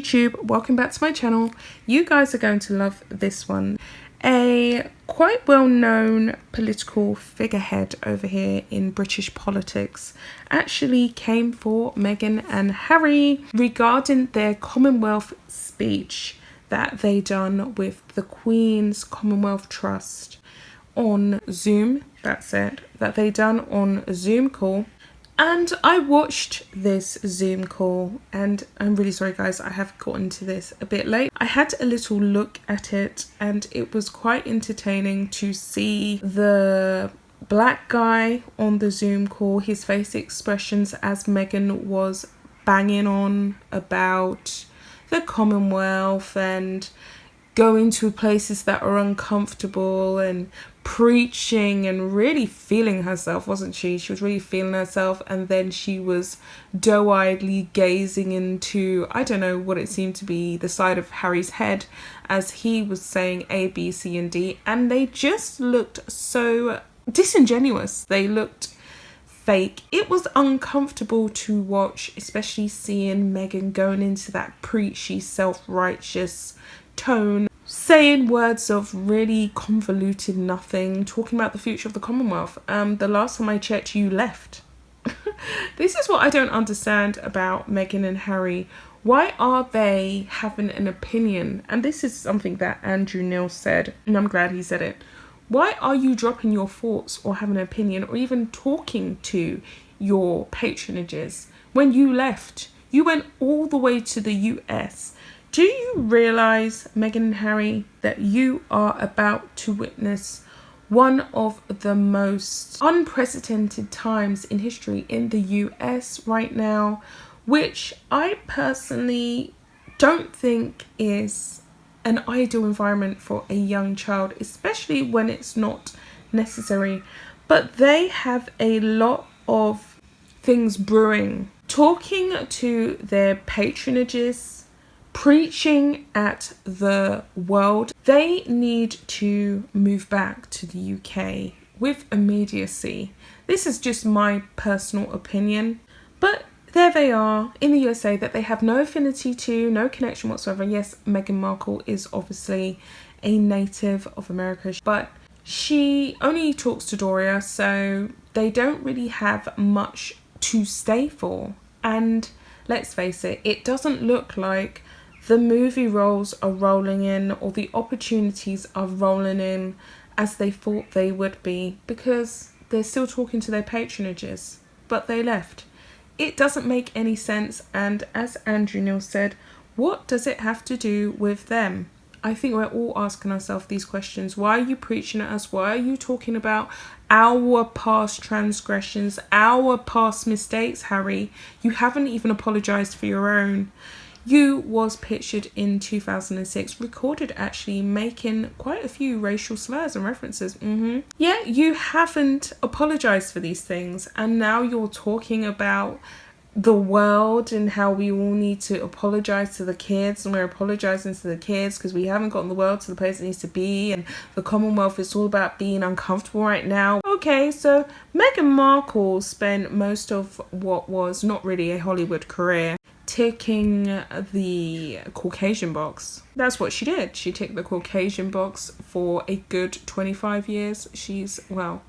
YouTube, welcome back to my channel. You guys are going to love this one. A quite well-known political figurehead over here in British politics actually came for Meghan and Harry regarding their Commonwealth speech that they done with the Queen's Commonwealth Trust on Zoom. That's it, that they done on a Zoom call. And I watched this Zoom call, and I'm really sorry guys, I have gotten to this a bit late. I had a little look at it and it was quite entertaining to see the black guy on the Zoom call, his face expressions as Meghan was banging on about the Commonwealth and going to places that are uncomfortable and preaching and really feeling herself, wasn't she? She was really feeling herself, and then she was doe-eyedly gazing into, I don't know what it seemed to be, the side of Harry's head as he was saying A, B, C and D, and they just looked so disingenuous. They looked fake. It was uncomfortable to watch, especially seeing Meghan going into that preachy, self-righteous tone, saying words of really convoluted nothing, talking about the future of the Commonwealth. The last time I checked, you left. This is what I don't understand about Meghan and Harry. Why are they having an opinion? And this is something that Andrew Neil said, and I'm glad he said it. Why are you dropping your thoughts or having an opinion or even talking to your patronages when you left? You went all the way to the US. Do you realise, Meghan and Harry, that you are about to witness one of the most unprecedented times in history in the US right now, which I personally don't think is an ideal environment for a young child, especially when it's not necessary. But they have a lot of things brewing. Talking to their patronages, preaching at the world, they need to move back to the UK with immediacy. This is just my personal opinion, but there they are in the USA that they have no affinity to, no connection whatsoever. Yes, Meghan Markle is obviously a native of America, but she only talks to Doria, so they don't really have much to stay for. And let's face it, it doesn't look like the movie roles are rolling in or the opportunities are rolling in as they thought they would be, because they're still talking to their patronages, but they left. It doesn't make any sense, and as Andrew Neil said, what does it have to do with them? I think we're all asking ourselves these questions. Why are you preaching at us? Why are you talking about our past transgressions, our past mistakes, Harry? You haven't even apologised for your own. You was pictured in 2006, recorded actually making quite a few racial slurs and references. Yeah, you haven't apologized for these things, and now you're talking about the world and how we all need to apologize to the kids, and we're apologizing to the kids because we haven't gotten the world to the place it needs to be, and the Commonwealth is all about being uncomfortable right now. Okay, so Meghan Markle spent most of what was not really a Hollywood career ticking the Caucasian box. That's what she did. She ticked the Caucasian box for a good 25 years. She's, well,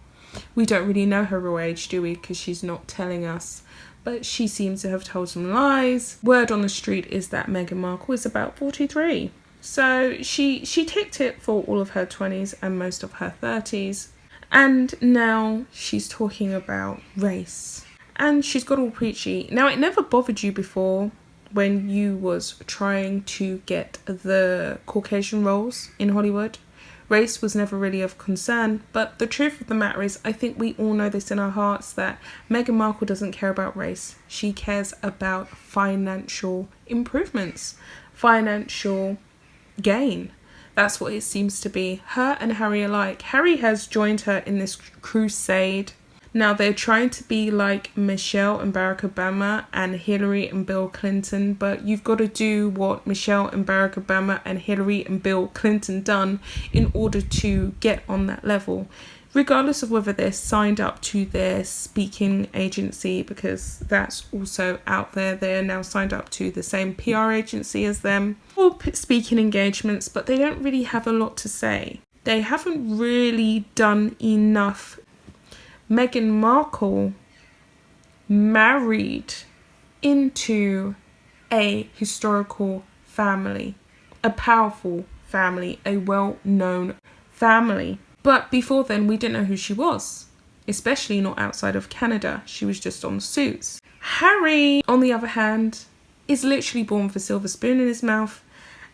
we don't really know her real age, do we? Because she's not telling us. But she seems to have told some lies. Word on the street is that Meghan Markle is about 43. So she ticked it for all of her 20s and most of her 30s. And now she's talking about race. And she's got all preachy. Now, it never bothered you before when you was trying to get the Caucasian roles in Hollywood. Race was never really of concern. But the truth of the matter is, I think we all know this in our hearts, that Meghan Markle doesn't care about race. She cares about financial improvements, financial gain. That's what it seems to be. Her and Harry alike. Harry has joined her in this crusade. Now, they're trying to be like Michelle and Barack Obama and Hillary and Bill Clinton, but you've got to do what Michelle and Barack Obama and Hillary and Bill Clinton done in order to get on that level. regardless of whether they're signed up to their speaking agency, because that's also out there. They're now signed up to the same PR agency as them, or speaking engagements, but they don't really have a lot to say. They haven't really done enough. Meghan Markle married into a historical family, a powerful family, a well-known family. But before then, we didn't know who she was, especially not outside of Canada. She was just on Suits. Harry, on the other hand, is literally born with a silver spoon in his mouth,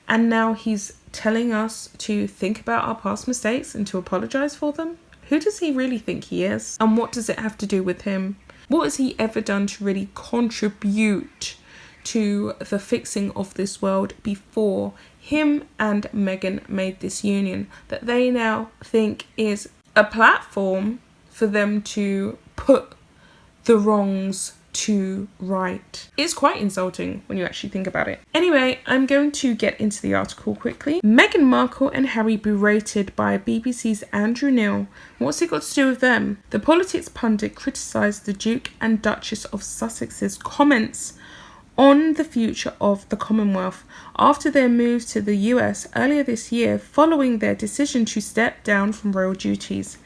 and now he's telling us to think about our past mistakes and to apologise for them. Who does he really think he is? And what does it have to do with him? What has he ever done to really contribute to the fixing of this world before him and Meghan made this union that they now think is a platform for them to put the wrongs to right? It's quite insulting when you actually think about it. Anyway, I'm going to get into the article quickly. Meghan Markle and Harry berated by BBC's Andrew Neil. What's it got to do with them? The politics pundit criticised the Duke and Duchess of Sussex's comments on the future of the Commonwealth after their move to the US earlier this year following their decision to step down from royal duties.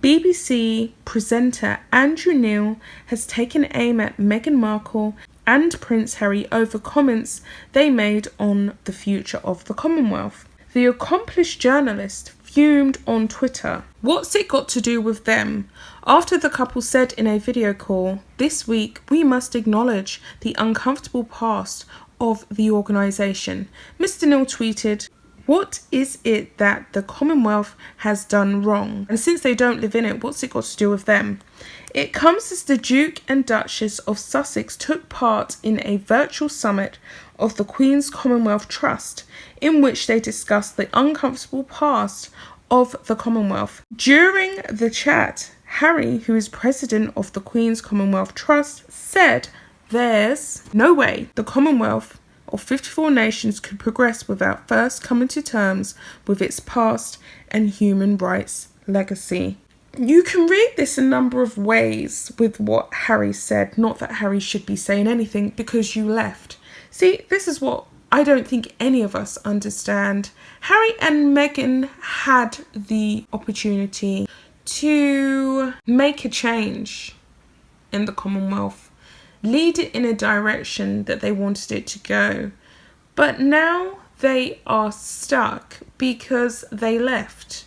BBC presenter Andrew Neil has taken aim at Meghan Markle and Prince Harry over comments they made on the future of the Commonwealth. The accomplished journalist fumed on Twitter. What's it got to do with them? After the couple said in a video call, "This week we must acknowledge the uncomfortable past of the organisation." Mr. Neil tweeted, "What is it that the Commonwealth has done wrong? And since they don't live in it, what's it got to do with them?" It comes as the Duke and Duchess of Sussex took part in a virtual summit of the Queen's Commonwealth Trust, in which they discussed the uncomfortable past of the Commonwealth. During the chat, Harry, who is president of the Queen's Commonwealth Trust, said there's no way the Commonwealth of 54 nations could progress without first coming to terms with its past and human rights legacy. You can read this a number of ways with what Harry said. Not that Harry should be saying anything because you left. See, this is what I don't think any of us understand. Harry and Meghan had the opportunity to make a change in the Commonwealth, lead it in a direction that they wanted it to go. But now they are stuck because they left.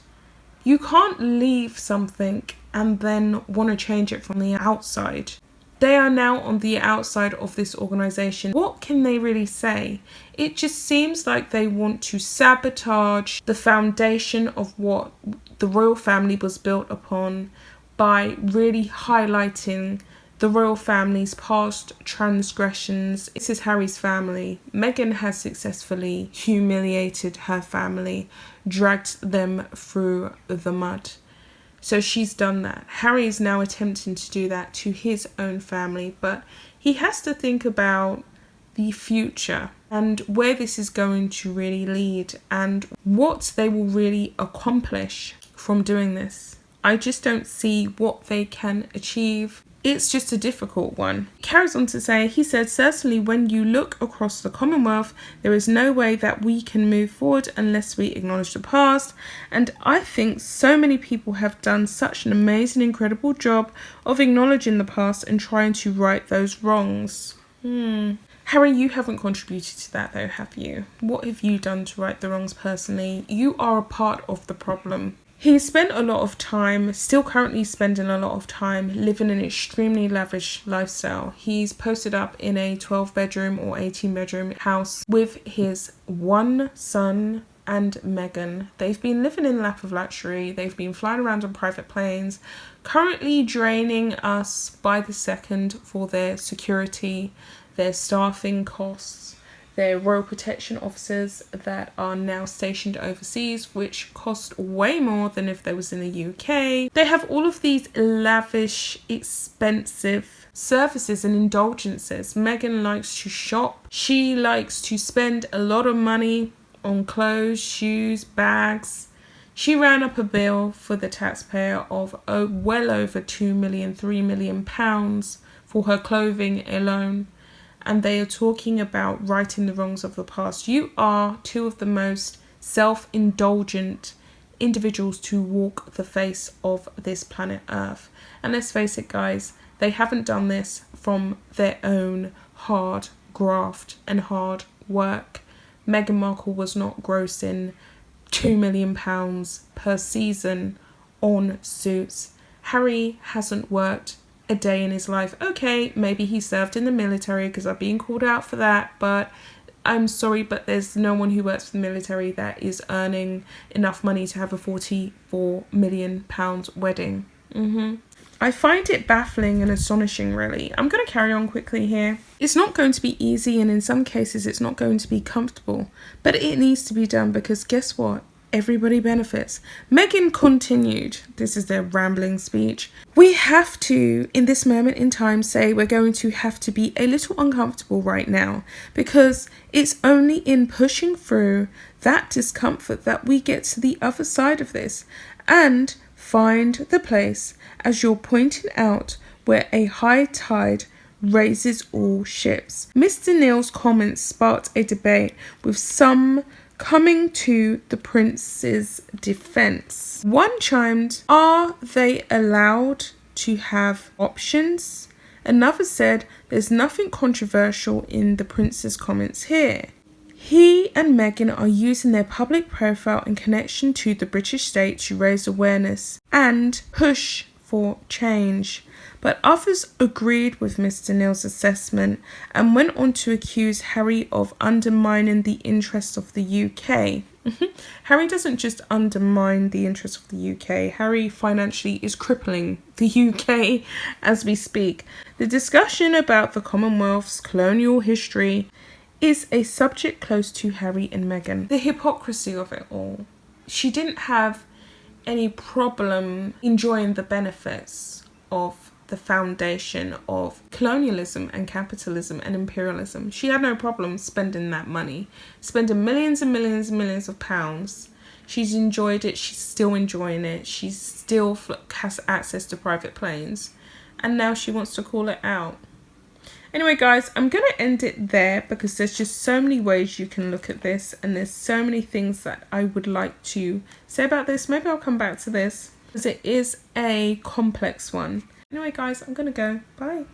You can't leave something and then want to change it from the outside. They are now on the outside of this organisation. What can they really say? It just seems like they want to sabotage the foundation of what the royal family was built upon by really highlighting the royal family's past transgressions. This is Harry's family. Meghan has successfully humiliated her family, dragged them through the mud. So she's done that. Harry is now attempting to do that to his own family, but he has to think about the future and where this is going to really lead and what they will really accomplish from doing this. I just don't see what they can achieve. It's just a difficult one. Carries on to say, he said, "Certainly when you look across the Commonwealth, there is no way that we can move forward unless we acknowledge the past. And I think so many people have done such an amazing, incredible job of acknowledging the past and trying to right those wrongs." Harry, you haven't contributed to that though, have you? What have you done to right the wrongs personally? You are a part of the problem. He spent a lot of time, still currently spending a lot of time, living an extremely lavish lifestyle. He's posted up in a 12-bedroom or 18-bedroom house with his one son and Meghan. They've been living in a lap of luxury. They've been flying around on private planes, currently draining us by the second for their security, their staffing costs, their royal protection officers that are now stationed overseas, which cost way more than if they was in the UK. They have all of these lavish, expensive services and indulgences. Meghan likes to shop. She likes to spend a lot of money on clothes, shoes, bags. She ran up a bill for the taxpayer of well over £2 million, £3 million for her clothing alone. And they are talking about righting the wrongs of the past. You are two of the most self-indulgent individuals to walk the face of this planet Earth. And let's face it, guys, they haven't done this from their own hard graft and hard work. Meghan Markle was not grossing £2 million per season on Suits. Harry hasn't worked a day in his life. Okay, maybe he served in the military, because I've been called out for that, but I'm sorry, but there's no one who works for the military that is earning enough money to have a £44 million wedding. I find it baffling and astonishing, really. I'm going to carry on quickly here. It's not going to be easy, and in some cases it's not going to be comfortable, but it needs to be done, because guess what? Everybody benefits. Meghan continued, this is their rambling speech, "We have to, in this moment in time, say we're going to have to be a little uncomfortable right now, because it's only in pushing through that discomfort that we get to the other side of this and find the place, as you're pointing out, where a high tide raises all ships." Mr. Neil's comments sparked a debate, with some coming to the prince's defense. One chimed, "Are they allowed to have options?" Another said, "There's nothing controversial in the prince's comments here. He and Meghan are using their public profile and connection to the British state to raise awareness and push for change." But others agreed with Mr. Neil's assessment and went on to accuse Harry of undermining the interests of the UK. Harry doesn't just undermine the interests of the UK. Harry financially is crippling the UK as we speak. The discussion about the Commonwealth's colonial history is a subject close to Harry and Meghan. The hypocrisy of it all. She didn't have any problem enjoying the benefits of the foundation of colonialism and capitalism and imperialism. She had no problem spending that money, spending millions and millions and millions of pounds. She's enjoyed it. She's still enjoying it. She still has access to private planes, and now she wants to call it out. Anyway, guys, I'm going to end it there, because there's just so many ways you can look at this, and there's so many things that I would like to say about this. Maybe I'll come back to this, because it is a complex one. Anyway, guys, I'm going to go. Bye.